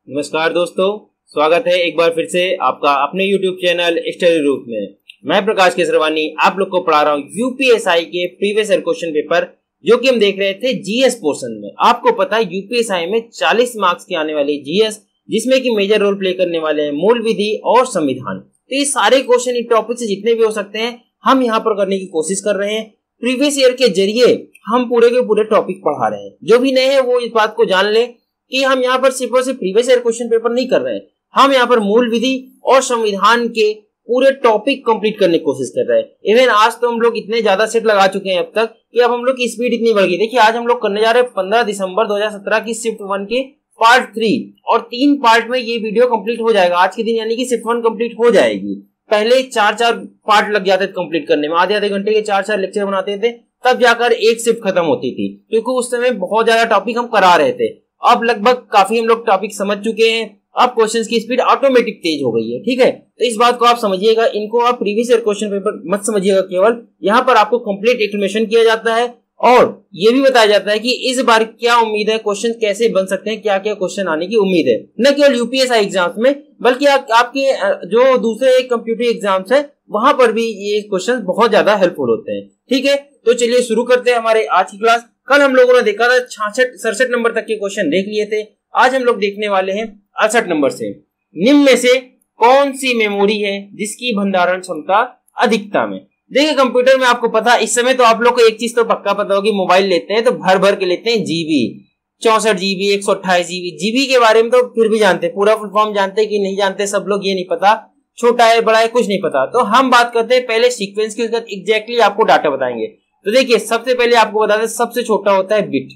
नमस्कार दोस्तों, स्वागत है एक बार फिर से आपका अपने YouTube चैनल स्टडी रूप में। मैं प्रकाश केसरवानी आप लोग को पढ़ा रहा हूँ यूपीएसआई के प्रीवियस ईयर क्वेश्चन पेपर जो कि हम देख रहे थे जीएस पोर्शन में। आपको पता है यूपीएसआई में 40 मार्क्स के आने वाले जीएस, जिसमें कि मेजर रोल प्ले करने वाले हैं मूल विधि और संविधान। तो ये सारे क्वेश्चन इन टॉपिक से जितने भी हो सकते हैं हम यहाँ पर करने की कोशिश कर रहे हैं। प्रीवियस ईयर के जरिए हम पूरे के पूरे टॉपिक पढ़ा रहे हैं। जो भी नए हैं वो इस बात को जान ले कि हम यहाँ पर सिर्फ और सिर्फ प्रीवियस ईयर क्वेश्चन पेपर नहीं कर रहे हैं, हम यहाँ पर मूल विधि और संविधान के पूरे टॉपिक कंप्लीट करने की कोशिश कर रहे हैं। इवन आज तो हम लोग इतने ज्यादा सेट लगा चुके हैं अब तक कि अब हम लोग की स्पीड इतनी बढ़ गई। देखिए आज हम लोग करने जा रहे हैं 15 दिसंबर 2017 की शिफ्ट 1 के पार्ट 3 और 3 पार्ट में ये वीडियो कंप्लीट हो जाएगा आज के दिन, यानी कि शिफ्ट 1 कंप्लीट हो जाएगी। पहले 4-4 पार्ट लग जाते थे कंप्लीट करने में, आधे घंटे के 4-4 लेक्चर बनाते थे, तब जाकर एक शिफ्ट खत्म होती थी, क्योंकि उस समय बहुत ज्यादा टॉपिक हम करा रहे थे। अब लगभग काफी हम लोग टॉपिक समझ चुके हैं, अब क्वेश्चंस की स्पीड ऑटोमेटिक तेज हो गई है। ठीक है, तो इस बात को आप समझिएगा। इनको आप प्रीवियस ईयर क्वेश्चन पेपर मत समझिएगा केवल, यहाँ पर आपको कंप्लीट एक्सप्लेनेशन किया जाता है और ये भी बताया जाता है कि इस बार क्या उम्मीद है, क्वेश्चन कैसे बन सकते हैं, क्या क्या क्वेश्चन आने की उम्मीद है। न केवल यूपीएसआई एग्जाम्स में बल्कि आपके जो दूसरे कंप्यूटर एग्जाम्स है वहां पर भी ये क्वेश्चन बहुत ज्यादा हेल्पफुल होते हैं। ठीक है, तो चलिए शुरू करते हैं हमारे आज की क्लास। कल हम लोगों ने देखा था 66 नंबर तक के क्वेश्चन देख लिए थे। आज हम लोग देखने वाले हैं 68 नंबर से। निम्न में से कौन सी मेमोरी है जिसकी भंडारण क्षमता अधिकता में। देखिए कंप्यूटर में आपको पता इस समय तो आप लोग को एक चीज तो पक्का पता होगी, मोबाइल लेते हैं तो भर भर के लेते हैं जीबी, 64 जीबी, 128 जीबी। जीबी के बारे में तो फिर भी जानते, पूरा फुल फॉर्म जानते कि नहीं जानते सब लोग ये नहीं पता, छोटा है बड़ा है कुछ नहीं पता। तो हम बात करते हैं पहले सीक्वेंस की, उसके बाद एग्जैक्टली आपको डाटा बताएंगे। तो देखिए सबसे पहले आपको बता दें सबसे छोटा होता है बिट।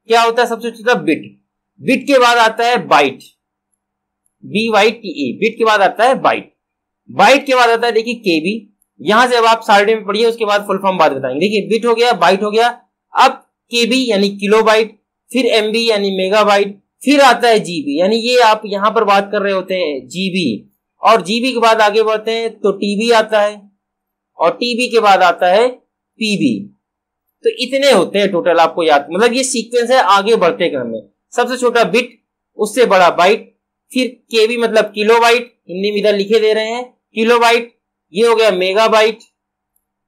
क्या होता है सबसे छोटा? बिट। बिट के बाद आता है बाइट, BYTE। बिट के बाद आता है बाइट। बाइट के बाद आता है देखिए केबी। यहां से अब आप साइड में पढ़िए, उसके बाद फुल फॉर्म बात बताएंगे। देखिए बिट हो गया, बाइट हो गया, अब केबी यानी किलोबाइट, फिर एमबी यानी मेगाबाइट, फिर आता है जीबी, यानी ये आप यहां पर बात कर रहे होते हैं जीबी। और जीबी के बाद आगे बढ़ते हैं तो टीबी आता है और टीबी के बाद आता है पीबी। तो इतने होते हैं टोटल, आपको याद, मतलब ये सीक्वेंस है आगे बढ़ते क्रम में। सबसे छोटा बिट, उससे बड़ा बाइट, फिर केबी मतलब किलोबाइट, हिंदी में इधर लिखे दे रहे हैं किलोबाइट, ये हो गया मेगाबाइट,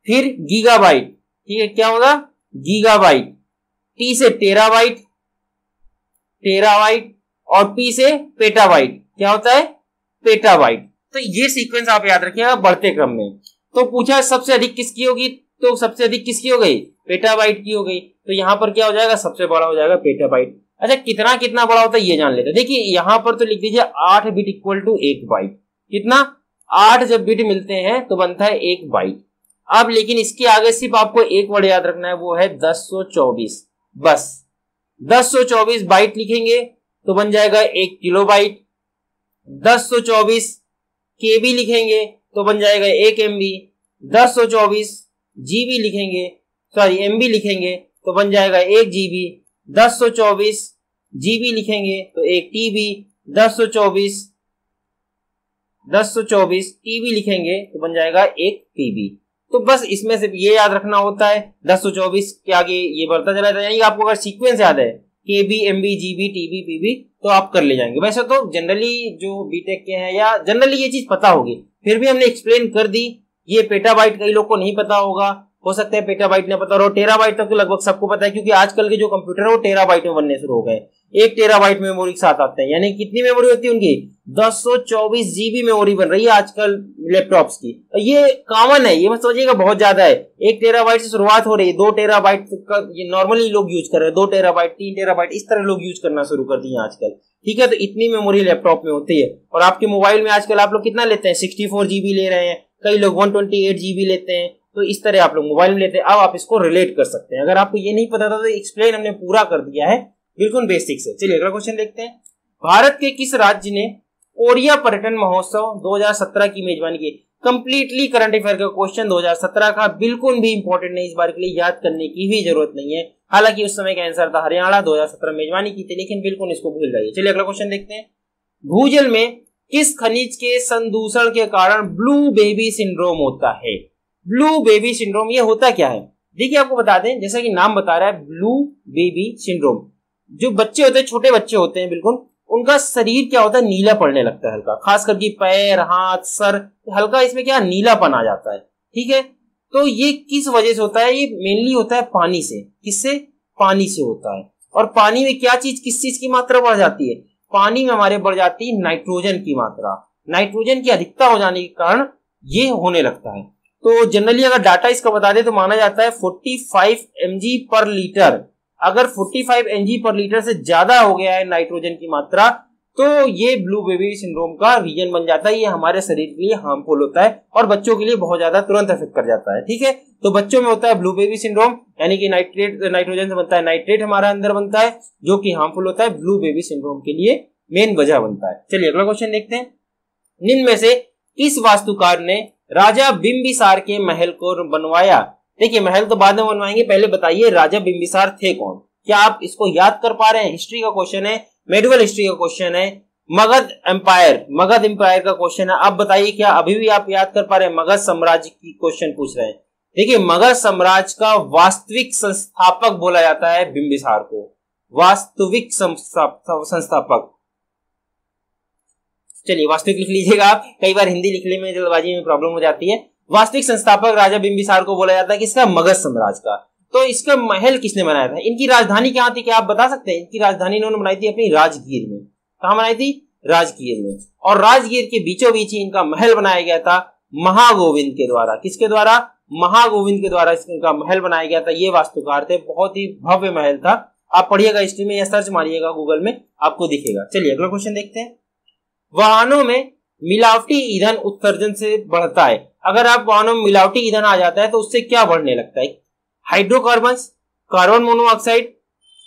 फिर गीगाबाइट। ठीक है, क्या होगा? गीगाबाइट। टी से टेराबाइट, टेराबाइट, और पी से पेटाबाइट। क्या होता है? पेटाबाइट। तो ये सीक्वेंस आप याद रखिएगा बढ़ते क्रम में। तो पूछा सबसे अधिक किसकी होगी, तो सबसे अधिक किसकी हो गई? पेटाबाइट की हो गई। तो यहां पर क्या हो जाएगा? सबसे बड़ा हो जाएगा पेटाबाइट। अच्छा कितना कितना बड़ा होता है ये जान लेते हैं। देखिए यहां पर तो लिख दीजिए 8 बिट इक्वल टू 1 बाइट। कितना? 8 जब बिट मिलते हैं तो बनता है 1 बाइट। अब लेकिन इसके आगे सिर्फ आपको एक वर्ड याद रखना है, वो है 1024। बस 1024 बाइट लिखेंगे तो बन जाएगा 1 किलोबाइट। 1024 केबी लिखेंगे तो बन जाएगा 1 एमबी। 1024 जीबी लिखेंगे, सॉरी एमबी लिखेंगे तो बन जाएगा 1 जीबी। 1024 जीबी लिखेंगे तो 1 टीबी। 1024 टीबी लिखेंगे तो बन जाएगा 1 पीबी। तो बस इसमें सिर्फ ये याद रखना होता है, 1024 के आगे ये बढ़ता चला जाता है। यानी आपको अगर सीक्वेंस याद है केबी, एमबी, जीबी, टीबी, पीबी, तो आप कर ले जाएंगे। वैसे तो जनरली जो बीटेक के हैं या जनरली ये चीज पता होगी, फिर भी हमने एक्सप्लेन कर दी। ये पेटाबाइट कई लोग को नहीं पता होगा, हो सकता है पेटाबाइट न पता हो। टेराबाइट तक तो लगभग सबको पता है, क्योंकि आजकल के जो कंप्यूटर है वो टेराबाइट में बनने शुरू हो गए। 1 टेराबाइट मेमोरी के साथ आते हैं, यानी कितनी मेमोरी होती है उनकी? 1024 जीबी मेमोरी बन रही है आजकल लैपटॉप्स की। ये कॉमन है, ये मत सोचिएगा बहुत ज्यादा है। 1 टेराबाइट से शुरुआत हो रही है, 2 टेराबाइट का ये नॉर्मली लोग यूज कर रहे हैं, 2 टेराबाइट, 3 टेराबाइट, इस तरह लोग यूज करना शुरू कर दिए आजकल। ठीक है, तो इतनी मेमोरी लैपटॉप में होती है। और आपके मोबाइल में आजकल आप लोग कितना लेते हैं? 64 जीबी ले रहे हैं, कई लोग 128 जीबी लेते हैं। तो इस तरह आप लोग मोबाइल में लेते हैं। अब आप इसको रिलेट कर सकते हैं। अगर आपको ये नहीं पता था तो एक्सप्लेन हमने पूरा कर दिया है बिल्कुल बेसिक से। चलिए अगला क्वेश्चन देखते हैं। भारत के किस राज्य ने कोरिया पर्यटन महोत्सव 2017 की मेजबानी की? कंप्लीटली करंट अफेयर का क्वेश्चन 2017 का, बिल्कुल भी इंपॉर्टेंट नहीं, इस बार के लिए याद करने की भी जरूरत नहीं है। हालांकि उस समय का आंसर था हरियाणा, 2017 मेजबानी की थी, लेकिन बिल्कुल इसको भूल जाइए। चलिए अगला क्वेश्चन देखते हैं। भूजल में किस खनिज के संदूषण के कारण ब्लू बेबी सिंड्रोम होता है? ब्लू बेबी सिंड्रोम ये होता क्या है? देखिए आपको बता दें, जैसा कि नाम बता रहा है ब्लू बेबी सिंड्रोम, जो बच्चे होते हैं, छोटे बच्चे होते हैं बिल्कुल, उनका शरीर क्या होता है, नीला पड़ने लगता है हल्का, खास करके पैर, हाथ, सर, हल्का इसमें क्या नीलापन आ जाता है। ठीक है, तो ये किस वजह से होता है, ये मेनली होता है पानी से। किससे? पानी से होता है। और पानी में क्या चीज, किस चीज की मात्रा बढ़ जाती है? पानी में हमारे बढ़ जाती है नाइट्रोजन की मात्रा। नाइट्रोजन की अधिकता हो जाने के कारण ये होने लगता है। तो जनरली अगर डाटा इसका बता दे तो माना जाता है 45 mg पर लीटर। अगर 45 mg पर लीटर से ज्यादा हो गया है नाइट्रोजन की मात्रा, तो ये ब्लू बेबी सिंड्रोम का रीजन बन जाता है। ये हमारे शरीर के लिए हार्मफुल होता है और बच्चों के लिए बहुत ज्यादा तुरंत इफेक्ट कर जाता है। ठीक है, तो बच्चों में होता है ब्लू बेबी सिंड्रोम, यानी कि नाइट्रोजन से बनता है नाइट्रेट, हमारा अंदर बनता है, जो कि हार्मफुल होता है, ब्लू बेबी सिंड्रोम के लिए मेन वजह बनता है। चलिए अगला क्वेश्चन देखते हैं। निम्न में से किस वास्तुकार ने राजा बिंबिसार के महल को बनवाया? देखिए, महल तो बाद में बनवाएंगे, पहले बताइए राजा बिंबिसार थे कौन? क्या आप इसको याद कर पा रहे हैं? हिस्ट्री का क्वेश्चन है, मेडिवल हिस्ट्री का क्वेश्चन है, मगध एम्पायर का क्वेश्चन है। आप बताइए क्या अभी भी आप याद कर पा रहे हैं? मगध साम्राज्य की क्वेश्चन पूछ रहे हैं। देखिए, मगध साम्राज्य का वास्तविक संस्थापक बोला जाता है बिंबिसार को, वास्तविक संस्थापक। चलिए वास्तविक लिख लीजिएगा आप, कई बार हिंदी लिखने में जल्दबाजी में प्रॉब्लम हो जाती है। वास्तविक संस्थापक राजा बिंबिसार को बोला जाता है किसका? मगध साम्राज्य का। तो इसका महल किसने बनाया था? इनकी राजधानी कहाँ थी, क्या आप बता सकते हैं? इनकी राजधानी इन्होंने बनाई थी अपनी राजगीर में। कहाँ बनाई थी? राजगीर में। और राजगीर के बीचों बीच ही इनका महल बनाया गया था महागोविंद के द्वारा। किसके द्वारा? महागोविंद के द्वारा इनका महल बनाया गया था। ये वास्तुकार थे, बहुत ही भव्य महल था। आप पढ़िएगा हिस्ट्री में या सर्च मारिएगा गूगल में, आपको दिखेगा। चलिए अगला क्वेश्चन देखते हैं। वाहनों में मिलावटी ईंधन उत्सर्जन से बढ़ता है। अगर आप वाहनों में मिलावटी ईंधन आ जाता है तो उससे क्या बढ़ने लगता है? Hydrocarbon, carbon monoxide,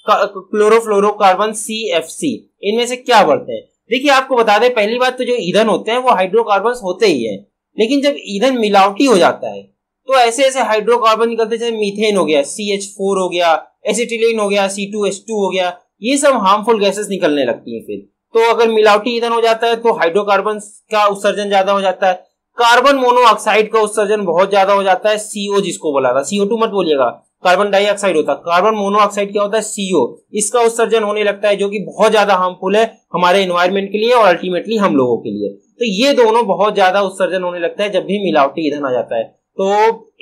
chlorofluorocarbon, CFC, इनमें से क्या बढ़ते हैं? देखिए आपको बता दें, पहली बात तो जो ईंधन होते हैं वो हाइड्रोकार्बन होते ही है, लेकिन जब ईंधन मिलावटी हो जाता है तो ऐसे ऐसे हाइड्रोकार्बन निकलते, जैसे मीथेन हो गया, CH4 हो गया, एसिटिलीन हो गया, C2H2 हो गया, ये सब हार्मफुल गैसेस निकलने लगती हैं। फिर तो अगर मिलावटी ईंधन हो जाता है तो हाइड्रोकार्बन का उत्सर्जन ज्यादा हो जाता है, कार्बन मोनोऑक्साइड का उत्सर्जन बहुत ज्यादा हो जाता है, CO जिसको बोला था, CO2 मत बोलिएगा, कार्बन डाइऑक्साइड होता है, कार्बन मोनोऑक्साइड क्या होता है? CO, इसका उत्सर्जन होने लगता है, जो कि बहुत ज्यादा हार्मफुल है हमारे एनवायरमेंट के लिए और अल्टीमेटली हम लोगों के लिए। तो ये दोनों बहुत ज्यादा उत्सर्जन होने लगता है जब भी मिलावटी ईंधन आ जाता है। तो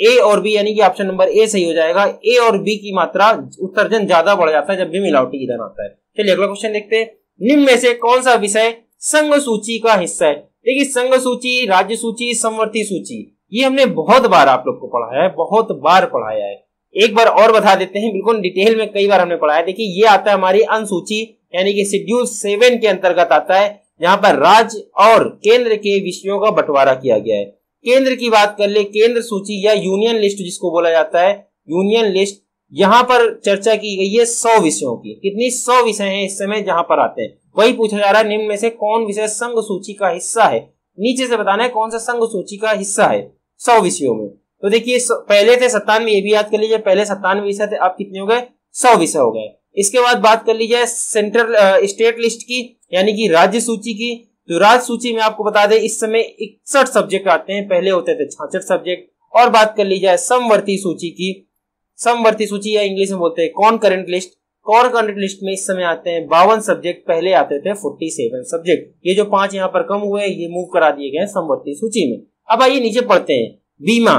A और B, यानी कि ऑप्शन नंबर A सही हो जाएगा। A और B की मात्रा उत्सर्जन ज्यादा बढ़ जाता है जब भी मिलावटी ईंधन आता है। चलिए अगला क्वेश्चन देखते हैं। निम्न में से कौन सा विषय संघ सूची का हिस्सा है? देखिए, संघ सूची, राज्य सूची, समवर्ती सूची, ये हमने बहुत बार आप लोग को पढ़ाया है, बहुत बार पढ़ाया है। एक बार और बता देते हैं, बिल्कुल डिटेल में कई बार हमने पढ़ाया है। देखिए, ये आता है हमारी अनुसूची, यानी कि शेड्यूल 7 के अंतर्गत आता है, जहां पर राज्य और केंद्र के विषयों का बंटवारा किया गया है। केंद्र की बात कर ले, केंद्र सूची या यूनियन लिस्ट जिसको बोला जाता है, यूनियन लिस्ट, यहाँ पर चर्चा की गई है 100 विषयों की। कितनी? 100 विषय हैं इस समय जहां पर आते हैं। वही पूछा जा रहा है, निम्न में से कौन विषय संघ सूची का हिस्सा है? नीचे से बताना है कौन सा संघ सूची का हिस्सा है 100 विषयों में। तो देखिए, पहले थे 97, ये भी याद कर लीजिए, पहले 97 विषय थे, अब कितने हो गए? 100 विषय हो गए। इसके बाद बात कर लीजिए सेंट्रल स्टेट लिस्ट की, यानी कि राज्य सूची की। तो राज्य सूची में आपको बता दें इस समय 61 सब्जेक्ट आते हैं, पहले होते थे 66 सब्जेक्ट। और बात कर ली जाए समवर्ती सूची की, समवर्ती सूची या इंग्लिश में बोलते हैं कॉनकरेंट लिस्ट। कॉनकरेंट लिस्ट में इस समय आते हैं 52 सब्जेक्ट, पहले आते थे 47 सब्जेक्ट। ये जो 5 यहाँ पर कम हुए, ये मूव करा दिए गए समवर्ती सूची में। अब आइए नीचे पढ़ते हैं। बीमा,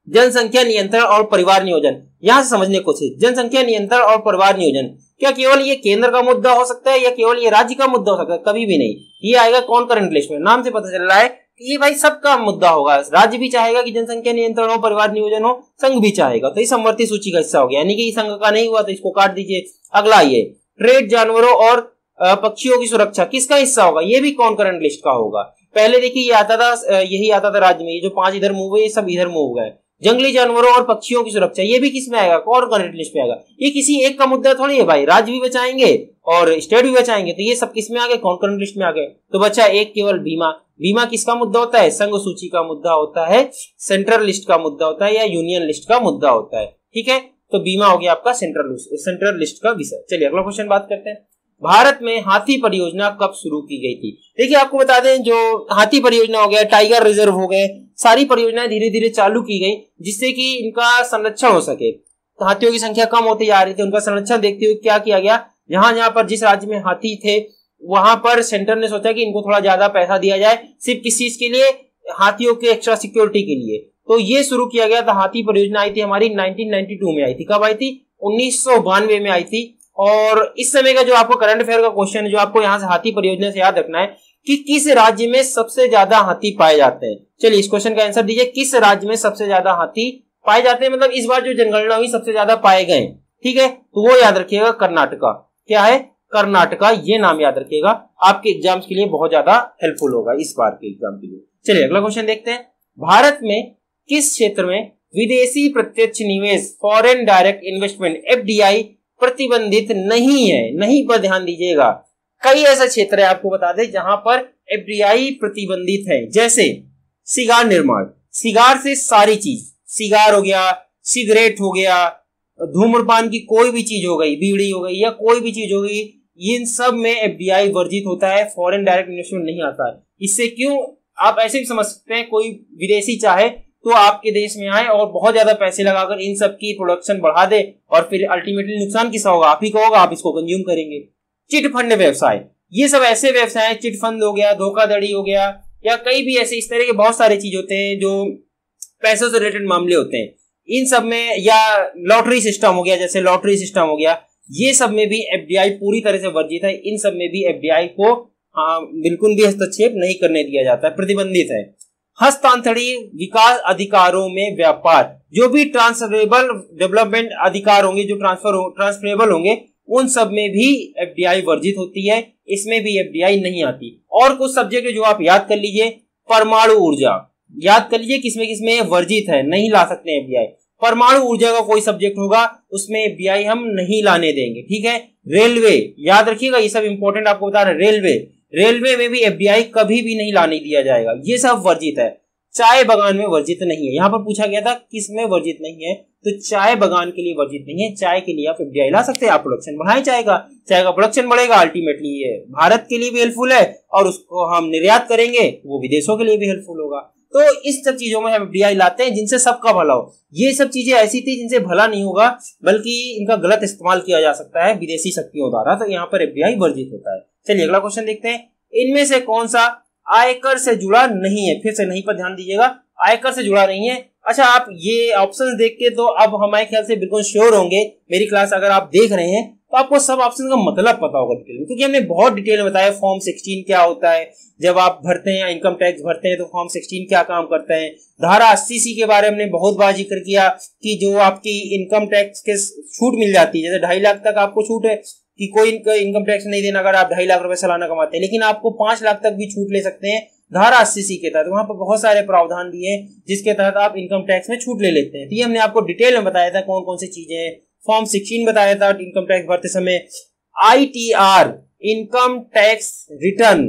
जनसंख्या नियंत्रण और परिवार नियोजन, यहां से समझने को कोशिश। जनसंख्या नियंत्रण और परिवार नियोजन, क्या केवल ये केंद्र का मुद्दा हो सकता है या केवल ये राज्य का मुद्दा हो सकता है? कभी भी नहीं, ये आएगा कॉनकरेंट लिस्ट में। नाम से पता चल रहा है कि ये भाई सबका मुद्दा होगा। राज्य भी चाहेगा कि जनसंख्या नियंत्रण हो, परिवार नियोजन हो, संघ भी चाहेगा, तो ये समवर्ती सूची का हिस्सा हो गया, यानी कि संघ का नहीं हुआ तो इसको काट दीजिए। अगला ये ट्रेड, जानवरों और पक्षियों की सुरक्षा, किसका हिस्सा होगा? ये भी कॉनकरेंट लिस्ट का होगा। पहले देखिए ये आता था, यही आता था राज्य में, ये जो 5 इधर मूव हुए, ये सब इधर मूव गए। जंगली जानवरों और पक्षियों की सुरक्षा, ये भी किस में आएगा? कॉनकरेंट लिस्ट में आएगा। ये किसी एक का मुद्दा थोड़ी है भाई, राज्य भी बचाएंगे और स्टेट भी बचाएंगे, तो ये सब किस में आ गए? कॉनकरेंट लिस्ट में आ गए। तो बचा एक केवल बीमा। बीमा किसका मुद्दा होता है? संघ सूची का मुद्दा होता है, सेंट्रल लिस्ट का मुद्दा होता है या यूनियन लिस्ट का मुद्दा होता है। ठीक है, तो बीमा हो गया आपका सेंट्रल लिस्ट का विषय। चलिए अगला क्वेश्चन बात करते हैं। भारत में हाथी परियोजना कब शुरू की गई थी? देखिए आपको बता दें, जो हाथी परियोजना हो गया, टाइगर रिजर्व हो गए, सारी परियोजनाएं धीरे धीरे चालू की गई जिससे कि इनका संरक्षण हो सके। तो हाथियों की संख्या कम होती जा रही थी, उनका संरक्षण देखते हुए क्या किया गया, जहां जहां पर जिस राज्य में हाथी थे वहां पर सेंटर ने सोचा कि इनको थोड़ा ज्यादा पैसा दिया जाए, सिर्फ किस चीज के लिए, हाथियों के एक्स्ट्रा सिक्योरिटी के लिए। तो ये शुरू किया गया था। हाथी परियोजना आई थी हमारी 1992 में आई थी। कब आई थी? 1992 में आई थी। और इस समय का जो आपको करंट अफेयर का क्वेश्चन है, जो आपको यहाँ से हाथी परियोजना से याद रखना है कि किस राज्य में सबसे ज्यादा हाथी पाए जाते हैं। चलिए इस क्वेश्चन का आंसर दीजिए, किस राज्य में सबसे ज्यादा हाथी पाए जाते हैं, मतलब इस बार जो जनगणना हुई सबसे ज्यादा पाए गए। ठीक है, तो वो याद रखिएगा, कर्नाटका। क्या है? कर्नाटका। ये नाम याद रखिएगा, आपके एग्जाम्स के लिए बहुत ज्यादा हेल्पफुल होगा इस बार के एग्जाम के लिए। चलिए अगला क्वेश्चन देखते हैं। भारत में किस क्षेत्र में विदेशी प्रत्यक्ष निवेश, फॉरेन डायरेक्ट इन्वेस्टमेंट, एफडीआई प्रतिबंधित नहीं है? नहीं पर ध्यान दीजिएगा। कई ऐसा क्षेत्र है, आपको बता दें, जहां पर एफडीआई प्रतिबंधित है। जैसे सिगार निर्माण, सिगार से सारी चीज, सिगार हो गया, सिगरेट हो गया, धूम्रपान की कोई भी चीज हो गई, बीड़ी हो गई या कोई भी चीज हो गई, इन सब में एफडीआई वर्जित होता है, फॉरेन डायरेक्ट इन्वेस्टमेंट नहीं आता है। इससे क्यों, आप ऐसे भी समझ सकते हैं, कोई विदेशी चाहे तो आपके देश में आए और बहुत ज्यादा पैसे लगाकर इन सब की प्रोडक्शन बढ़ा दे, और फिर अल्टीमेटली नुकसान किसका होगा? आप ही का होगा, आप इसको कंज्यूम करेंगे। चिट फंड व्यवसाय, ये सब ऐसे व्यवसाय, चिट फंड हो गया, धोखाधड़ी हो गया, या कई भी ऐसे इस तरह के बहुत सारे चीज होते हैं जो पैसों से रिलेटेड मामले होते हैं। इन सब में, या लॉटरी सिस्टम हो गया, जैसे लॉटरी सिस्टम हो गया, ये सब में भी एफडीआई पूरी तरह से वर्जित है। इन सब में भी एफडीआई को बिल्कुल भी हस्तक्षेप नहीं करने दिया जाता है, प्रतिबंधित है। हस्तांतरणीय विकास अधिकारों में व्यापार, जो भी ट्रांसफरेबल डेवलपमेंट अधिकार होंगे, जो ट्रांसफरेबल होंगे, उन सब में भी एफडीआई वर्जित होती है, इसमें भी एफडीआई नहीं आती। और कुछ सब्जेक्ट जो आप याद कर लीजिए, परमाणु ऊर्जा याद कर लीजिए, किसमें किसमें वर्जित है, नहीं ला सकते एफडीआई। परमाणु ऊर्जा का कोई सब्जेक्ट होगा उसमें एफडीआई हम नहीं लाने देंगे। ठीक है, रेलवे याद रखिएगा, ये सब इंपॉर्टेंट आपको बता रहे। रेलवे में भी एफडीआई कभी भी नहीं लाने दिया जाएगा, ये सब वर्जित है। चाय बगान में वर्जित नहीं है। यहाँ पर पूछा गया था किस में वर्जित नहीं है, तो चाय बगान के लिए वर्जित नहीं है। चाय के लिए आप एफडीआई ला सकते हैं, आप प्रोडक्शन बढ़ाएं चाय का प्रोडक्शन बढ़ेगा, अल्टीमेटली ये भारत के लिए भी हेल्पफुल है, और उसको हम निर्यात करेंगे वो विदेशों के लिए भी हेल्पफुल होगा। तो इस सब चीजों में हम एफडीआई लाते हैं जिनसे सबका भला हो। ये सब चीजें ऐसी थी जिनसे भला नहीं होगा, बल्कि इनका गलत इस्तेमाल किया जा सकता है विदेशी शक्तियों द्वारा, तो यहाँ पर एफडीआई वर्जित होता है। चलिए अगला क्वेश्चन देखते हैं। इनमें से कौन सा आयकर से जुड़ा नहीं है? फिर से नहीं पर ध्यान दीजिएगा, आयकर से जुड़ा नहीं है। अच्छा, आप ये ऑप्शंस देख के तो अब हमारे ख्याल से बिल्कुल श्योर होंगे, मेरी क्लास अगर आप देख रहे हैं तो आपको सब ऑप्शन का मतलब पता होगा डिटेल में, क्योंकि हमने बहुत डिटेल में बताया फॉर्म 16 क्या होता है, जब आप भरते हैं इनकम टैक्स भरते हैं तो फॉर्म 16 क्या काम करते हैं। धारा 80C के बारे में हमने बहुत बार जिक्र किया कि जो आपकी इनकम टैक्स के छूट मिल जाती है, जैसे 2.5 लाख तक आपको छूट है कि कोई इनकम टैक्स नहीं देना अगर आप 2.5 लाख रुपए सालाना कमाते हैं, लेकिन आपको 5 लाख तक भी छूट ले सकते हैं धारा 80C के तहत। वहां पर बहुत सारे प्रावधान दिए हैं जिसके तहत आप इनकम टैक्स में छूट ले लेते हैं। तो ये हमने आपको डिटेल में बताया था कौन कौन सी चीजें हैं। फॉर्म 16 बताया था इनकम टैक्स भरते समय, ITR इनकम टैक्स रिटर्न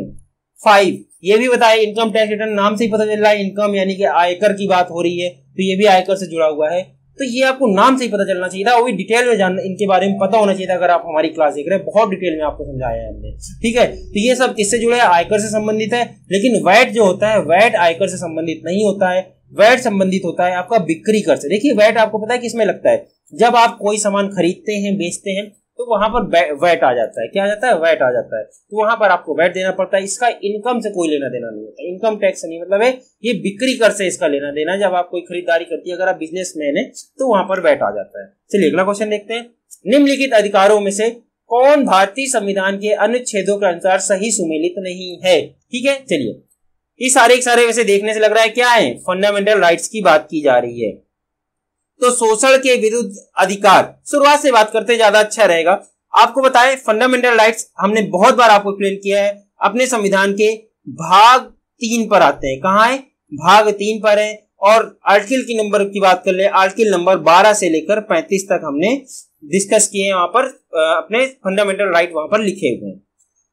5 ये भी बताया। इनकम टैक्स रिटर्न नाम से ही पता चल रहा है इनकम यानी कि आयकर की बात हो रही है, तो ये भी आयकर से जुड़ा हुआ है। तो ये आपको नाम से ही पता चलना चाहिए था, वो भी डिटेल में जानना, इनके बारे में पता होना चाहिए था। अगर आप हमारी क्लास देख रहे हैं, बहुत डिटेल में आपको समझाया है हमने। ठीक है, तो ये सब किससे जुड़े हैं? आयकर से संबंधित है। लेकिन वैट जो होता है, वैट आयकर से संबंधित नहीं होता है। वैट संबंधित होता है आपका बिक्री कर से। देखिए वैट आपको पता है किसमें लगता है, जब आप कोई सामान खरीदते हैं, बेचते हैं, तो वहां पर वैट आ जाता है। क्या आ जाता है? वैट आ जाता है। तो वहां पर आपको वैट देना पड़ता है। इसका इनकम से कोई लेना देना नहीं होता, इनकम टैक्स से नहीं, मतलब है ये बिक्री कर से इसका लेना देना। जब आप कोई खरीदारी करती है, अगर आप बिजनेसमैन है, तो वहां पर वैट आ जाता है। चलिए अगला क्वेश्चन देखते हैं। निम्नलिखित अधिकारों में से कौन भारतीय संविधान के अनुच्छेदों के अनुसार सही सुमेलित नहीं है? ठीक है, चलिए ये सारे वैसे देखने से लग रहा है क्या है, फंडामेंटल राइट्स की बात की जा रही है। तो शोषण के विरुद्ध अधिकार, शुरुआत से बात करते ज्यादा अच्छा रहेगा। आपको बताएं फंडामेंटल राइट्स हमने बहुत बार आपको एक्सप्लेन किया है, अपने संविधान के भाग 3 पर आते हैं। कहाँ है? भाग 3 पर है। और आर्टिकल की नंबर की बात कर ले, आर्टिकल नंबर 12 से लेकर 35 तक हमने डिस्कस किए हैं। वहां पर अपने फंडामेंटल राइट वहां पर लिखे हुए हैं।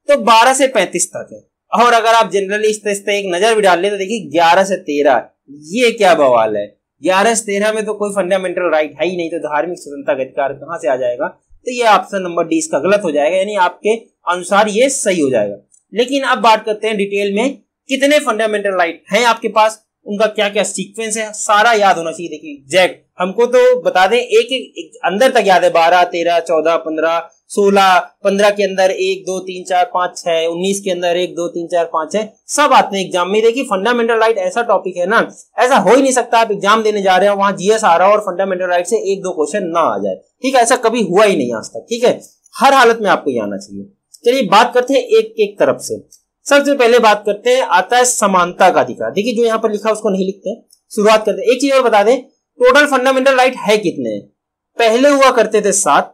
तो 12 से 35 तक है। और अगर आप जनरली इस तरह से एक नजर भी डाल ले तो देखिए 11 से 13, ये क्या बवाल है। 11 से 13 में तो कोई फंडामेंटल राइट है ही नहीं, तो धार्मिक स्वतंत्रता का अधिकार कहां से आ जाएगा? तो ये ऑप्शन नंबर डी इसका गलत हो जाएगा, यानी आपके अनुसार ये सही हो जाएगा। लेकिन अब बात करते हैं डिटेल में, कितने फंडामेंटल राइट हैं आपके पास, उनका क्या क्या सीक्वेंस है, सारा याद होना चाहिए। देखिए एग्जैक्ट हमको तो बता दें, एक अंदर तक याद है, 12, 13, 14, 15, 16, 15 के अंदर 1 2 3 4 5 6, 19 के अंदर 1 2 3 4 5 6 सब आते हैं एग्जाम में। देखिए फंडामेंटल राइट ऐसा टॉपिक है ना, ऐसा हो ही नहीं सकता आप एग्जाम देने जा रहे हो वहां जीएस आ रहा हो और फंडामेंटल राइट से 1 2 क्वेश्चन ना आ जाए। ठीक है, ऐसा कभी हुआ ही नहीं आज तक। ठीक है, हर हालत में आपको ये आना चाहिए। चलिए बात करते हैं एक एक तरफ से। सबसे पहले बात करते हैं, आता है समानता का अधिकार। देखिए जो यहाँ पर लिखा उसको नहीं लिखते, शुरुआत करते हैं। एक चीज और बता दें, टोटल फंडामेंटल राइट है कितने? पहले हुआ करते थे 7,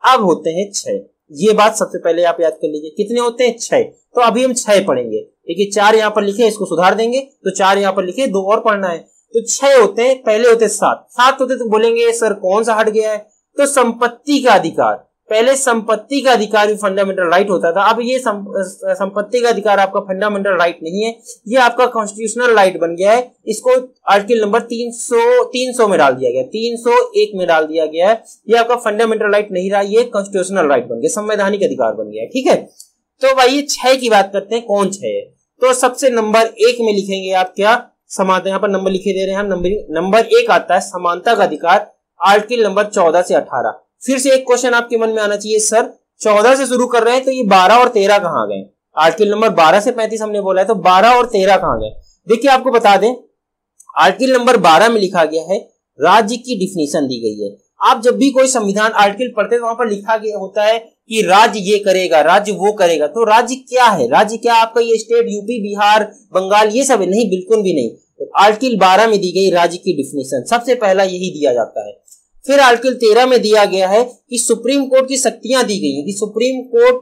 अब होते हैं 6। ये बात सबसे पहले आप याद कर लीजिए, कितने होते हैं? 6। तो अभी हम 6 पढ़ेंगे। देखिए 4 यहाँ पर लिखे, इसको सुधार देंगे तो 4 यहाँ पर लिखे, 2 और पढ़ना है तो 6 होते हैं। पहले होते 7 होते तो बोलेंगे सर कौन सा हट गया है? तो संपत्ति का अधिकार। पहले संपत्ति का अधिकार भी फंडामेंटल राइट होता था, अब ये संपत्ति का अधिकार आपका फंडामेंटल राइट नहीं है, ये आपका कॉन्स्टिट्यूशनल राइट बन गया है। इसको आर्टिकल नंबर 300 में डाल दिया गया, 301 में डाल दिया गया है। ये आपका फंडामेंटल राइट नहीं रहा, ये कॉन्स्टिट्यूशनल राइट बन गया, संवैधानिक अधिकार बन गया है। ठीक है, तो भाई 6 की बात करते हैं, कौन 6 है? तो सबसे नंबर 1 में लिखेंगे आप क्या? समानता। यहाँ पर नंबर लिखे दे रहे हैं हम। नंबर 1 आता है समानता का अधिकार, आर्टिकल नंबर 14 से 18। फिर से एक क्वेश्चन आपके मन में आना चाहिए, सर 14 से शुरू कर रहे हैं तो ये 12 और 13 कहां गए? आर्टिकल नंबर 12 से 35 हमने बोला है, तो 12 और 13 कहां गए? देखिए आपको बता दें, आर्टिकल नंबर 12 में लिखा गया है, राज्य की डिफिनीशन दी गई है। आप जब भी कोई संविधान आर्टिकल पढ़ते हैं तो वहां पर लिखा गया होता है कि राज्य ये करेगा, राज्य वो करेगा। तो राज्य क्या है? राज्य क्या आपका ये स्टेट यूपी बिहार बंगाल ये सब है? नहीं, बिल्कुल भी नहीं। तो आर्टिकल 12 में दी गई राज्य की डिफिनीशन, सबसे पहला यही दिया जाता है। फिर आर्टिकल 13 में दिया गया है कि सुप्रीम कोर्ट की शक्तियां दी गई हैं, कि सुप्रीम कोर्ट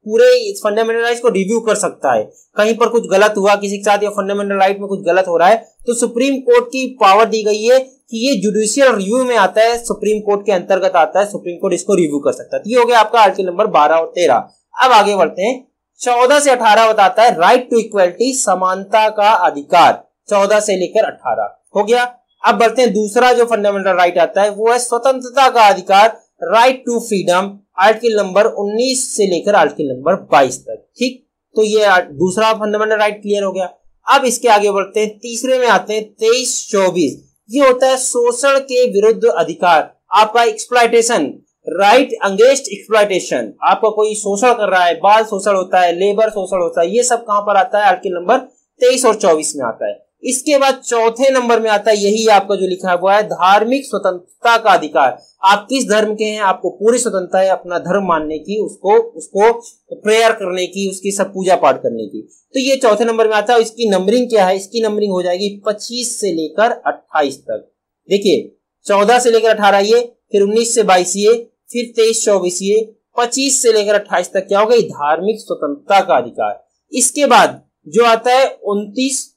पूरे फंडामेंटल राइट्स को रिव्यू कर सकता है। कहीं पर कुछ गलत हुआ किसी के साथ या फंडामेंटल राइट में कुछ गलत हो रहा है तो सुप्रीम कोर्ट की पावर दी गई है कि ये जुडिशियल रिव्यू में आता है, सुप्रीम कोर्ट के अंतर्गत आता है, सुप्रीम कोर्ट इसको रिव्यू कर सकता है। तो ये हो गया आपका आर्टिकल नंबर 12 और 13। अब आगे बढ़ते हैं, 14 से 18 बताता है राइट टू इक्वलिटी, समानता का अधिकार। 14 से लेकर 18 हो गया। अब बढ़ते हैं, दूसरा जो फंडामेंटल राइट आता है वो है स्वतंत्रता का अधिकार, right to freedom, article number 19 से लेकर आर्टिकल नंबर 22 तक। ठीक, तो ये दूसरा फंडामेंटल राइट क्लियर हो गया। अब इसके आगे बढ़ते हैं, तीसरे में आते हैं 23-24। ये होता है शोषण के विरुद्ध अधिकार, आपका एक्सप्लॉयटेशन, राइट अगेंस्ट एक्सप्लॉयटेशन। आपका कोई शोषण कर रहा है, बाल शोषण होता है, लेबर शोषण होता है, ये सब कहां पर आता है? आर्टिकल नंबर 23 और 24 में आता है। इसके बाद चौथे नंबर में आता है, यही आपका जो लिखा हुआ है, धार्मिक स्वतंत्रता का अधिकार। आप किस धर्म के हैं, आपको पूरी स्वतंत्रता है अपना धर्म मानने की, उसको प्रेयर करने की, उसकी सब पूजा पाठ करने की। तो ये चौथे नंबर में आता है। इसकी नंबरिंग क्या है? इसकी नंबरिंग हो जाएगी 25 से लेकर 28 तक। देखिए 14 से लेकर 18 ये, फिर 19 से 22 ये, फिर 23-24 ये, 25 से लेकर 28 तक क्या हो गई? धार्मिक स्वतंत्रता का अधिकार। इसके बाद जो आता है 29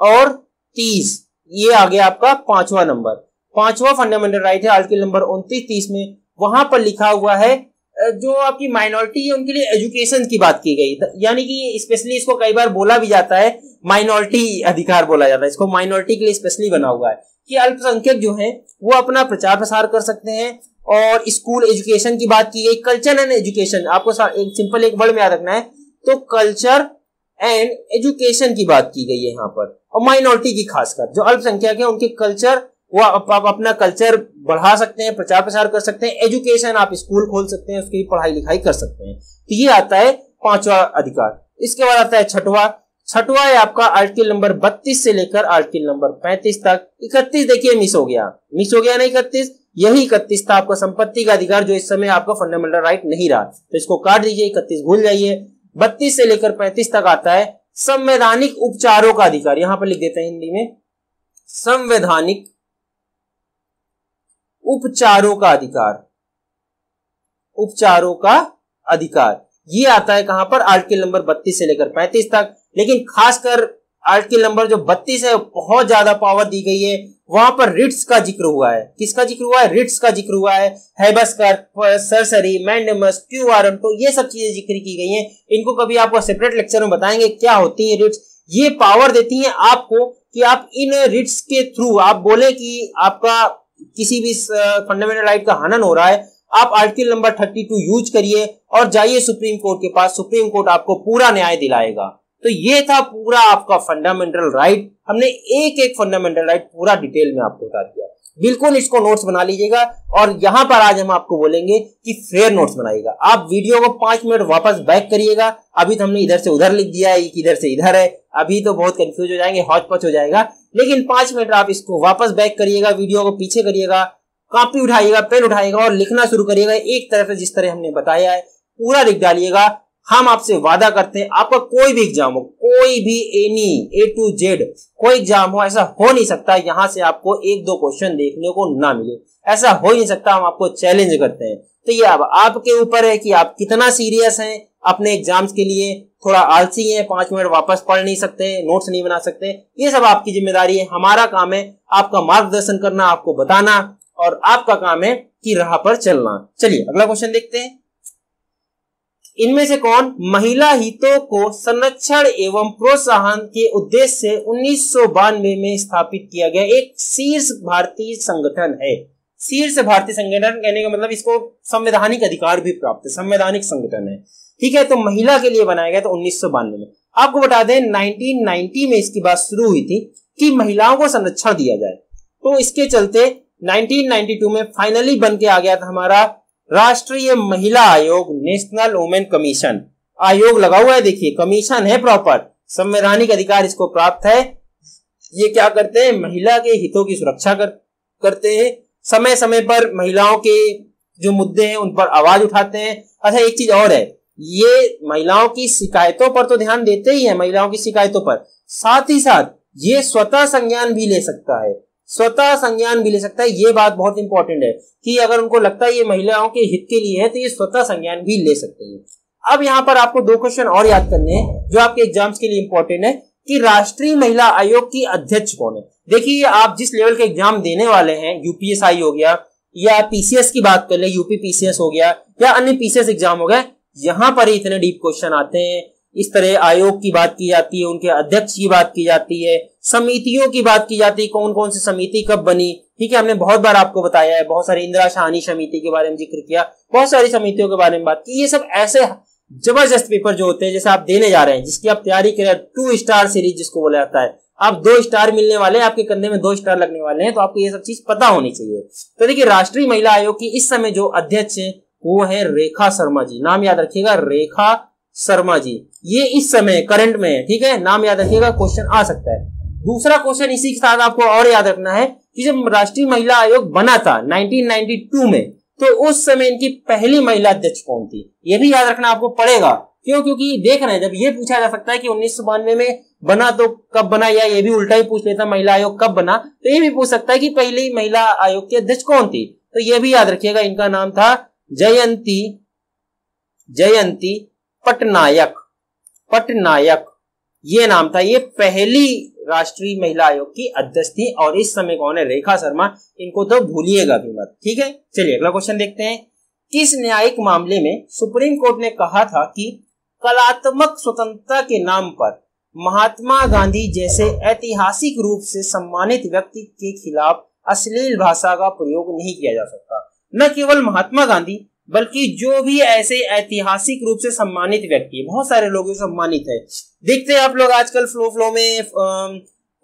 और 30, ये आ गया आपका 5वां नंबर। 5वां फंडामेंटल राइट है आर्टिकल नंबर 29-30 में। वहां पर लिखा हुआ है जो आपकी माइनॉरिटी है उनके लिए एजुकेशन की बात की गई, यानी कि स्पेशली इसको कई बार बोला भी जाता है माइनॉरिटी अधिकार बोला जाता है, इसको माइनॉरिटी के लिए स्पेशली बना हुआ है कि अल्पसंख्यक जो है वो अपना प्रचार प्रसार कर सकते हैं। और स्कूल एजुकेशन की बात की गई, कल्चर एंड एजुकेशन, आपको एक सिंपल एक वर्ड में याद रखना है, तो कल्चर एंड एजुकेशन की बात की गई है यहाँ पर। और माइनॉरिटी की खासकर जो अल्पसंख्यक है उनके कल्चर, वो आप अपना कल्चर बढ़ा सकते हैं, प्रचार प्रसार कर सकते हैं। एजुकेशन, आप स्कूल खोल सकते हैं, उसकी पढ़ाई लिखाई कर सकते हैं। तो ये आता है 5वां अधिकार। इसके बाद आता है 6वां है आपका आर्टिकल नंबर 32 से लेकर आर्टिकल नंबर 35 तक। 31 देखिए मिस हो गया ना 31, यही 31 था आपका संपत्ति का अधिकार, जो इस समय आपका फंडामेंटल राइट नहीं रहा, तो इसको काट दीजिए, 31 भूल जाइए। 32 से लेकर 35 तक आता है संवैधानिक उपचारों का अधिकार। यहां पर लिख देते हैं हिंदी में, संवैधानिक उपचारों का अधिकार, उपचारों का अधिकार ये आता है कहां पर? आर्टिकल नंबर 32 से लेकर 35 तक। लेकिन खासकर आर्टिकल नंबर जो 32 है बहुत ज्यादा पावर दी गई है, वहां पर रिट्स का जिक्र हुआ है। किसका जिक्र हुआ है? रिट्स का जिक्र हुआ है। Habeas corpus, certiorari, mandamus, quo warranto, ये सब चीजें जिक्र की गई हैं। इनको कभी आपको सेपरेट लेक्चर में बताएंगे क्या होती है रिट्स। ये पावर देती हैं आपको कि आप इन रिट्स के थ्रू आप बोले कि आपका किसी भी फंडामेंटल राइट का हनन हो रहा है, आप आर्टिकल नंबर 32 यूज करिए और जाइए सुप्रीम कोर्ट के पास, सुप्रीम कोर्ट आपको पूरा न्याय दिलाएगा। तो ये था पूरा आपका फंडामेंटल राइट। हमने एक एक फंडामेंटल राइट पूरा डिटेल में आपको बता दिया। बिल्कुल इसको नोट्स बना लीजिएगा। और यहाँ पर आज हम आपको बोलेंगे कि फेयर नोट्स बनाइएगा। आप वीडियो को 5 मिनट वापस बैक करिएगा। अभी तो हमने इधर से उधर लिख दिया है, इधर से इधर है, अभी तो बहुत कंफ्यूज हो जाएंगे, हौच पौच हो जाएगा। लेकिन 5 मिनट आप इसको वापस बैक करिएगा, वीडियो को पीछे करिएगा, कॉपी उठाइएगा, पेन उठाइएगा और लिखना शुरू करिएगा। एक तरफ से जिस तरह हमने बताया है पूरा लिख डालिएगा। हम आपसे वादा करते हैं, आपका कोई भी एग्जाम हो, कोई भी एनी A to Z कोई एग्जाम हो, ऐसा हो नहीं सकता यहाँ से आपको 1-2 क्वेश्चन देखने को ना मिले, ऐसा हो ही नहीं सकता। हम आपको चैलेंज करते हैं। तो ये अब आपके ऊपर है कि आप कितना सीरियस हैं अपने एग्जाम्स के लिए। थोड़ा आलसी हैं, 5 मिनट वापस पढ़ नहीं सकते, नोट्स नहीं बना सकते, ये सब आपकी जिम्मेदारी है। हमारा काम है आपका मार्गदर्शन करना, आपको बताना, और आपका काम है कि राह पर चलना। चलिए अगला क्वेश्चन देखते हैं। इनमें से कौन महिला हितों को संरक्षण एवं प्रोत्साहन के उद्देश्य से 1992 में स्थापित किया गया एक शीर्ष भारतीय संगठन है? शीर्ष भारतीय संगठन कहने का मतलब इसको संवैधानिक अधिकार भी प्राप्त है, संवैधानिक संगठन है, ठीक है। तो महिला के लिए बनाया गया था 1992 में। आपको बता दें 1990 में इसकी बात शुरू हुई थी कि महिलाओं को संरक्षण दिया जाए। तो इसके चलते 1992 में फाइनली बन के आ गया था हमारा राष्ट्रीय महिला आयोग, नेशनल वुमेन कमीशन। आयोग लगा हुआ है, देखिए कमीशन है, प्रॉपर संवैधानिक अधिकार इसको प्राप्त है। ये क्या करते हैं? महिला के हितों की सुरक्षा करते हैं, समय समय पर महिलाओं के जो मुद्दे हैं उन पर आवाज उठाते हैं। अच्छा एक चीज और है, ये महिलाओं की शिकायतों पर तो ध्यान देते ही है, महिलाओं की शिकायतों पर, साथ ही साथ ये स्वतः संज्ञान भी ले सकता है, स्वतः संज्ञान भी ले सकता है। ये बात बहुत इंपॉर्टेंट है कि अगर उनको लगता है ये महिलाओं के हित के लिए है तो ये स्वतः संज्ञान भी ले सकते हैं। अब यहाँ पर आपको 2 क्वेश्चन और याद करने हैं जो आपके एग्जाम्स के लिए इंपॉर्टेंट है कि राष्ट्रीय महिला आयोग की अध्यक्ष कौन है। देखिए आप जिस लेवल के एग्जाम देने वाले हैं, यूपीएसआई हो गया या पीसीएस की बात कर ले, यूपी पीसीएस हो गया या अन्य पीसीएस एग्जाम हो गए, यहाँ पर ही इतने डीप क्वेश्चन आते हैं। इस तरह आयोग की बात की जाती है, उनके अध्यक्ष की बात की जाती है, समितियों की बात की जाती है, कौन कौन सी समिति कब बनी, ठीक है। हमने बहुत बार आपको बताया है, बहुत सारी इंदिरा शाहनी समिति के बारे में जिक्र किया, बहुत सारी समितियों के बारे में बात की। ये सब ऐसे जबरदस्त पेपर जो होते हैं जैसे आप देने जा रहे हैं, जिसकी आप तैयारी करें, 2 स्टार सीरीज जिसको बोला जाता है, आप 2 स्टार मिलने वाले हैं, आपके कंधे में 2 स्टार लगने वाले हैं, तो आपको ये सब चीज पता होनी चाहिए। तो देखिए राष्ट्रीय महिला आयोग की इस समय जो अध्यक्ष है वो है रेखा शर्मा जी। नाम याद रखिएगा, रेखा शर्मा जी, ये इस समय करंट में है, ठीक है, नाम याद रखिएगा, क्वेश्चन आ सकता है। दूसरा क्वेश्चन इसी के साथ आपको और याद रखना है कि जब राष्ट्रीय महिला आयोग बना था 1992 में, तो उस समय इनकी पहली महिला अध्यक्ष कौन थी, ये भी याद रखना आपको पड़ेगा। क्यों? क्योंकि देख रहे हैं, जब ये पूछा जा सकता है कि 1992 में बना तो कब बना, या ये भी उल्टा ही पूछ लेता महिला आयोग कब बना, तो ये भी पूछ सकता है कि पहली महिला आयोग की अध्यक्ष कौन थी। तो ये भी याद रखिएगा, इनका नाम था जयंती पटनायक, ये नाम था। ये पहली राष्ट्रीय महिला आयोग की अध्यक्ष थी। और इस समय कौन है? रेखा शर्मा। इनको तो भूलिएगा भी मत, ठीक है। चलिए अगला क्वेश्चन देखते हैं। किस न्यायिक मामले में सुप्रीम कोर्ट ने कहा था कि कलात्मक स्वतंत्रता के नाम पर महात्मा गांधी जैसे ऐतिहासिक रूप से सम्मानित व्यक्ति के खिलाफ अश्लील भाषा का प्रयोग नहीं किया जा सकता? न केवल महात्मा गांधी बल्कि जो भी ऐसे ऐतिहासिक रूप से सम्मानित व्यक्ति है, बहुत सारे लोग सम्मानित है। देखते हैं आप लोग आजकल फ्लो में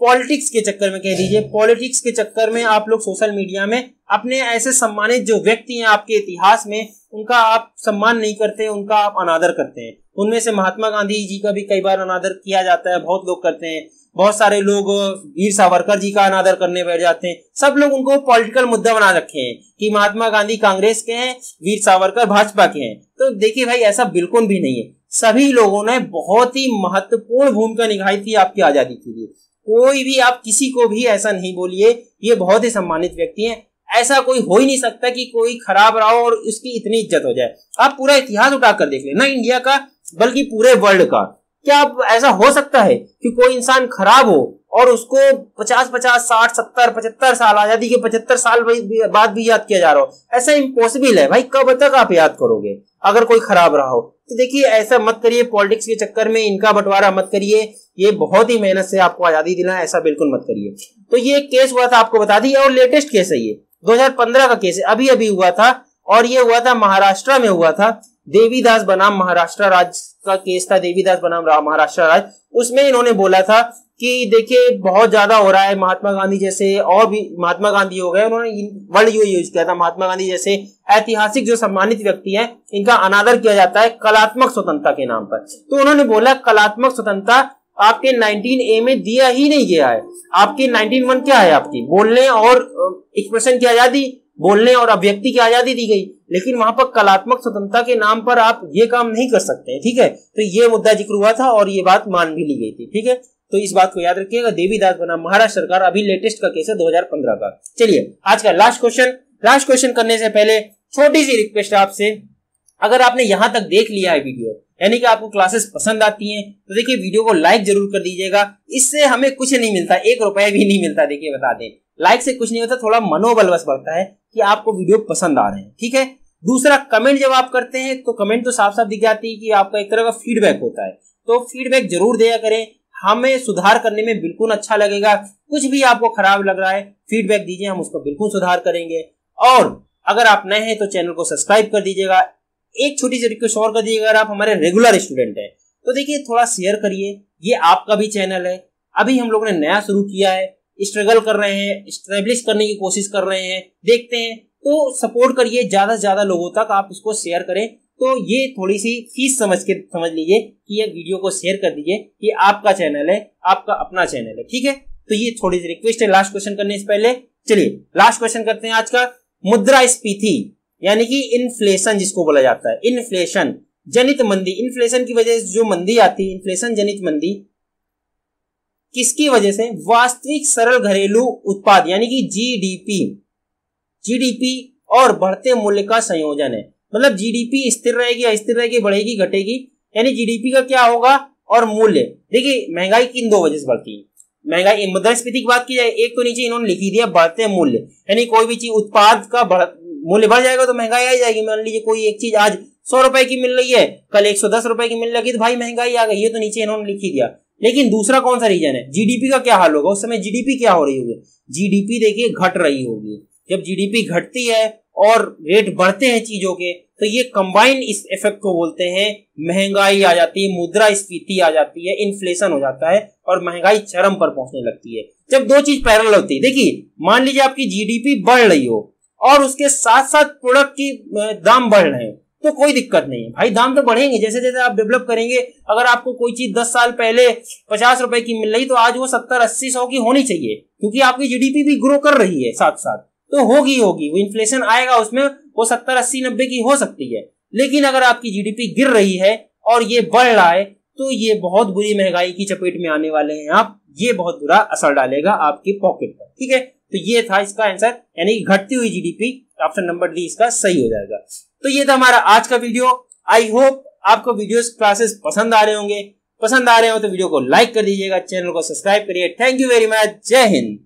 पॉलिटिक्स के चक्कर में, कह दीजिए पॉलिटिक्स के चक्कर में आप लोग सोशल मीडिया में अपने ऐसे सम्मानित जो व्यक्ति हैं आपके इतिहास में, उनका आप सम्मान नहीं करते, उनका आप अनादर करते हैं। उनमें से महात्मा गांधी जी का भी कई बार अनादर किया जाता है, बहुत लोग करते हैं। बहुत सारे लोग वीर सावरकर जी का अनादर करने बैठ जाते हैं। सब लोग उनको पॉलिटिकल मुद्दा बना रखे हैं कि महात्मा गांधी कांग्रेस के हैं, वीर सावरकर भाजपा के हैं। तो देखिए भाई, ऐसा बिल्कुल भी नहीं है। सभी लोगों ने बहुत ही महत्वपूर्ण भूमिका निभाई थी आपकी आजादी के लिए। कोई भी, आप किसी को भी ऐसा नहीं बोलिए ये बहुत ही सम्मानित व्यक्ति हैं। ऐसा कोई हो ही नहीं सकता कि कोई खराब रहा हो और उसकी इतनी इज्जत हो जाए। आप पूरा इतिहास उठाकर देख लेना, इंडिया का बल्कि पूरे वर्ल्ड का। क्या ऐसा हो सकता है कि कोई इंसान खराब हो और उसको 50, 60, 70, 75 साल, आजादी के 75 साल बाद भी याद किया जा रहा हो? ऐसा इम्पॉसिबल है भाई। कब तक आप याद करोगे अगर कोई खराब रहा हो? तो देखिए ऐसा मत करिए, पॉलिटिक्स के चक्कर में इनका बंटवारा मत करिए। ये बहुत ही मेहनत से आपको आजादी दिलाए, ऐसा बिल्कुल मत करिए। तो ये केस हुआ था, आपको बता दिया, और लेटेस्ट केस है ये 2015 का केस है, अभी हुआ था। और ये हुआ था महाराष्ट्र में हुआ था। देवीदास बनाम महाराष्ट्र राज्य का केस था, देवीदास बनाम महाराष्ट्र राज्य। उसमें इन्होंने बोला था कि देखिए बहुत ज्यादा हो रहा है, महात्मा गांधी जैसे और भी महात्मा गांधी हो गए, उन्होंने वर्ड यूज किया था, महात्मा गांधी जैसे ऐतिहासिक जो सम्मानित व्यक्ति हैं इनका अनादर किया जाता है कलात्मक स्वतंत्रता के नाम पर। तो उन्होंने बोला कलात्मक स्वतंत्रता आपके 19A में दिया ही नहीं गया है। आपके 19(1) क्या है, आपकी बोलने और एक्सप्रेशन की आजादी, बोलने और अभिव्यक्ति की आजादी दी गई, लेकिन वहां पर कलात्मक स्वतंत्रता के नाम पर आप ये काम नहीं कर सकते हैं। ठीक है, तो ये मुद्दा जिक्र हुआ था और ये बात मान भी ली गई थी। ठीक है, तो इस बात को याद रखिएगा। देवीदास बनाम महाराष्ट्र सरकार, अभी लेटेस्ट का केस है 2015 का। चलिए आज का लास्ट क्वेश्चन करने से पहले छोटी सी रिक्वेस्ट है आपसे, अगर आपने यहां तक देख लिया है वीडियो, यानी कि आपको क्लासेस पसंद आती हैं, तो देखिए वीडियो को लाइक जरूर कर दीजिएगा। इससे हमें कुछ नहीं मिलता, 1 रुपया भी नहीं मिलता। देखिए बता दें, लाइक से कुछ नहीं होता, थोड़ा मनोबल बस बढ़ता है कि आपको वीडियो पसंद आ रहे हैं। ठीक है, दूसरा कमेंट जब आप करते हैं तो कमेंट तो साफ साफ दिख जाती है कि आपका एक तरह का फीडबैक होता है, तो फीडबैक जरूर दिया करें, हमें सुधार करने में बिल्कुल अच्छा लगेगा। कुछ भी आपको खराब लग रहा है फीडबैक दीजिए, हम उसको बिल्कुल सुधार करेंगे। और अगर आप नए हैं तो चैनल को सब्सक्राइब कर दीजिएगा। एक छोटी सी रिक्वेस्ट और कर दीजिएगा, अगर आप हमारे रेगुलर स्टूडेंट हैं तो देखिए थोड़ा शेयर करिए, ये आपका भी चैनल है, अभी हम लोगों ने नया शुरू किया है, स्ट्रगल कर रहे हैं, स्टैब्लिश करने की कोशिश कर रहे हैं, देखते हैं, तो सपोर्ट करिए, ज्यादा से ज्यादा लोगों तक आप इसको शेयर करें। तो ये थोड़ी सी फीस समझ लीजिए कि ये वीडियो को शेयर कर दीजिए, ये आपका चैनल है, आपका अपना चैनल है। ठीक है, तो ये थोड़ी सी रिक्वेस्ट है लास्ट क्वेश्चन करने से पहले। चलिए लास्ट क्वेश्चन करते हैं आज का। मुद्रास्फीति यानी कि इन्फ्लेशन जिसको बोला जाता है, इन्फ्लेशन जनित मंदी, इन्फ्लेशन की वजह से जो मंदी आती है, इन्फ्लेशन जनित मंदी किसकी वजह से? वास्तविक सरल घरेलू उत्पाद यानी कि जीडीपी और बढ़ते मूल्य का संयोजन है। मतलब जीडीपी स्थिर रहेगी, अस्थिर रहेगी, बढ़ेगी, घटेगी, यानी जीडीपी का क्या होगा और मूल्य। देखिए महंगाई किन 2 वजह से बढ़ती है। महंगाई, मुद्रास्फीति की बात की जाए, एक तो नीचे इन्होंने लिख ही दिया बढ़ते मूल्य, यानी कोई भी चीज उत्पाद का मूल्य बढ़ जाएगा तो महंगाई आ जाएगी। मान लीजिए कोई एक चीज आज 100 रुपए की मिल रही है, कल 110 रुपए की मिल लगी, तो भाई महंगाई आ गई, ये तो नीचे इन्होंने लिख ही दिया। लेकिन दूसरा कौन सा रीजन है, जीडीपी का क्या हाल होगा, उस समय जीडीपी क्या हो रही होगी, जीडीपी देखिए घट रही होगी। जब जीडीपी घटती है और रेट बढ़ते हैं चीजों के, तो ये कंबाइन इस इफेक्ट को बोलते हैं महंगाई आ जाती है, मुद्रास्फीति आ जाती है, इन्फ्लेशन हो जाता है और महंगाई चरम पर पहुंचने लगती है जब 2 चीज पैरेलल होती है। देखिए मान लीजिए आपकी जीडीपी बढ़ रही हो और उसके साथ साथ प्रोडक्ट की दाम बढ़ रहे हैं, तो कोई दिक्कत नहीं है भाई, दाम तो बढ़ेंगे जैसे जैसे आप डेवलप करेंगे। अगर आपको कोई चीज 10 साल पहले 50 रुपए की मिल रही तो आज वो 70, 80, 100 की होनी चाहिए, क्योंकि आपकी जीडीपी भी ग्रो कर रही है साथ साथ, तो होगी वो इन्फ्लेशन आएगा उसमें, वो 70, 80, 90 की हो सकती है। लेकिन अगर आपकी जीडीपी गिर रही है और ये बढ़ रहा है तो ये बहुत बुरी महंगाई की चपेट में आने वाले हैं आप, ये बहुत बुरा असर डालेगा आपके पॉकेट पर। ठीक है, तो ये था इसका आंसर, यानी कि घटती हुई जीडीपी, ऑप्शन नंबर डी इसका सही हो जाएगा। तो ये था हमारा आज का वीडियो। आई होप आपको वीडियोस क्लासेस पसंद आ रहे होंगे, पसंद आ रहे हो तो वीडियो को लाइक कर दीजिएगा, चैनल को सब्सक्राइब करिए। थैंक यू वेरी मच, जय हिंद।